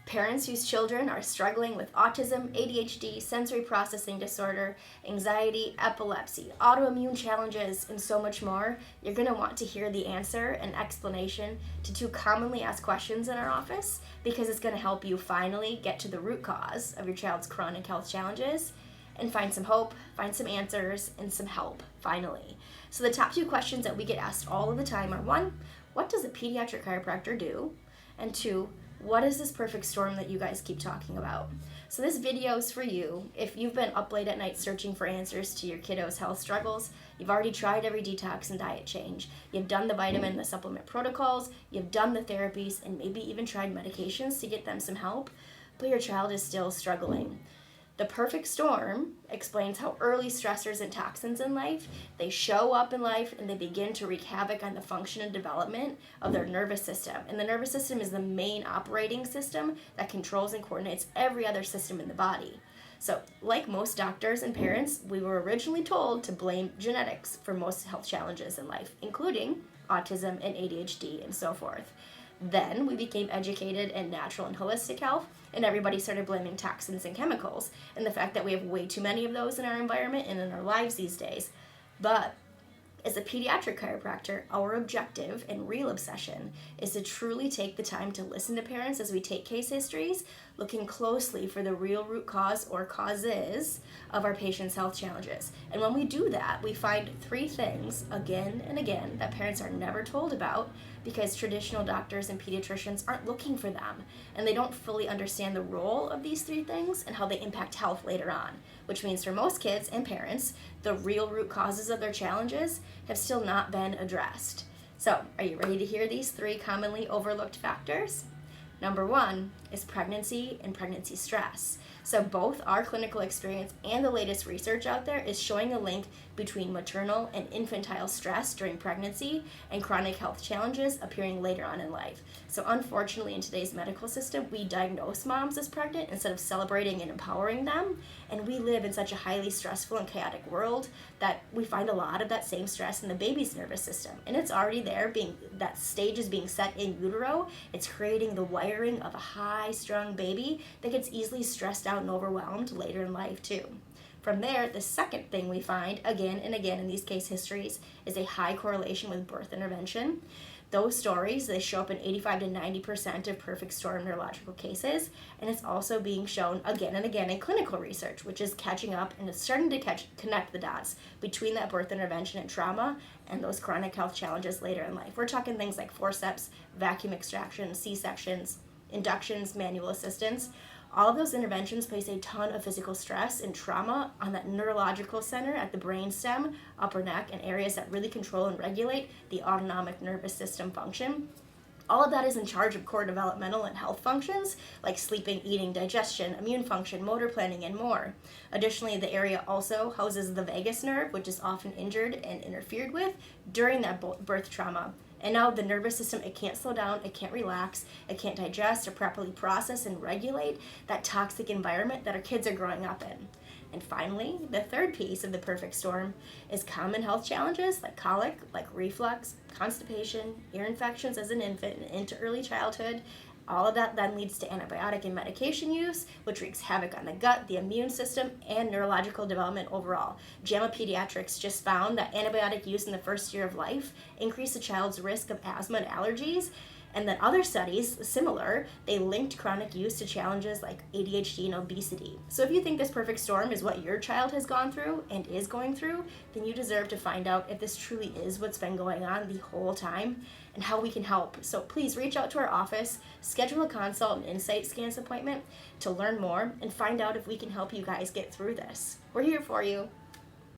Parents whose children are struggling with autism, ADHD, sensory processing disorder, anxiety, epilepsy, autoimmune challenges, and so much more, you're going to want to hear the answer and explanation to 2 commonly asked questions in our office, because it's going to help you finally get to the root cause of your child's chronic health challenges and find some hope, find some answers, and some help, finally. So the top 2 questions that we get asked all of the time are, 1, what does a pediatric chiropractor do? And 2, what is this perfect storm that you guys keep talking about? So this video is for you. If you've been up late at night searching for answers to your kiddos' health struggles, you've already tried every detox and diet change, you've done the vitamin and the supplement protocols, you've done the therapies, and maybe even tried medications to get them some help, but your child is still struggling. The perfect storm explains how early stressors and toxins in life, they show up in life and they begin to wreak havoc on the function and development of their nervous system. And the nervous system is the main operating system that controls and coordinates every other system in the body. So, like most doctors and parents, we were originally told to blame genetics for most health challenges in life, including autism and ADHD and so forth. Then we became educated in natural and holistic health, and everybody started blaming toxins and chemicals and the fact that we have way too many of those in our environment and in our lives these days. But as a pediatric chiropractor, our objective and real obsession is to truly take the time to listen to parents as we take case histories, looking closely for the real root cause or causes of our patients' health challenges. And when we do that, we find 3 things again and again that parents are never told about, because traditional doctors and pediatricians aren't looking for them, and they don't fully understand the role of these 3 things and how they impact health later on, which means for most kids and parents, the real root causes of their challenges have still not been addressed. So, are you ready to hear these 3 commonly overlooked factors? Number 1 is pregnancy and pregnancy stress. So both our clinical experience and the latest research out there is showing a link between maternal and infantile stress during pregnancy and chronic health challenges appearing later on in life. So unfortunately, in today's medical system, we diagnose moms as pregnant instead of celebrating and empowering them. And we live in such a highly stressful and chaotic world that we find a lot of that same stress in the baby's nervous system. And it's already there, that stage is being set in utero. It's creating the wiring of a high-strung baby that gets easily stressed out and overwhelmed later in life too. From there, the second thing we find again and again in these case histories is a high correlation with birth intervention. Those stories, they show up in 85 to 90% of perfect storm neurological cases, and it's also being shown again and again in clinical research, which is catching up and it's starting to connect the dots between that birth intervention and trauma and those chronic health challenges later in life. We're talking things like forceps, vacuum extraction, C-sections, inductions, manual assistance. All of those interventions place a ton of physical stress and trauma on that neurological center at the brainstem, upper neck, and areas that really control and regulate the autonomic nervous system function. All of that is in charge of core developmental and health functions like sleeping, eating, digestion, immune function, motor planning, and more. Additionally, the area also houses the vagus nerve, which is often injured and interfered with during that birth trauma. And now the nervous system, it can't slow down, it can't relax, it can't digest or properly process and regulate that toxic environment that our kids are growing up in. And finally, the third piece of the perfect storm is common health challenges like colic, like reflux, constipation, ear infections as an infant and into early childhood. All of that then leads to antibiotic and medication use, which wreaks havoc on the gut, the immune system, and neurological development overall. JAMA Pediatrics just found that antibiotic use in the first year of life increased a child's risk of asthma and allergies. And then other studies, similar, they linked chronic use to challenges like ADHD and obesity. So if you think this perfect storm is what your child has gone through and is going through, then you deserve to find out if this truly is what's been going on the whole time and how we can help. So please reach out to our office, schedule a consult and insight scans appointment to learn more and find out if we can help you guys get through this. We're here for you.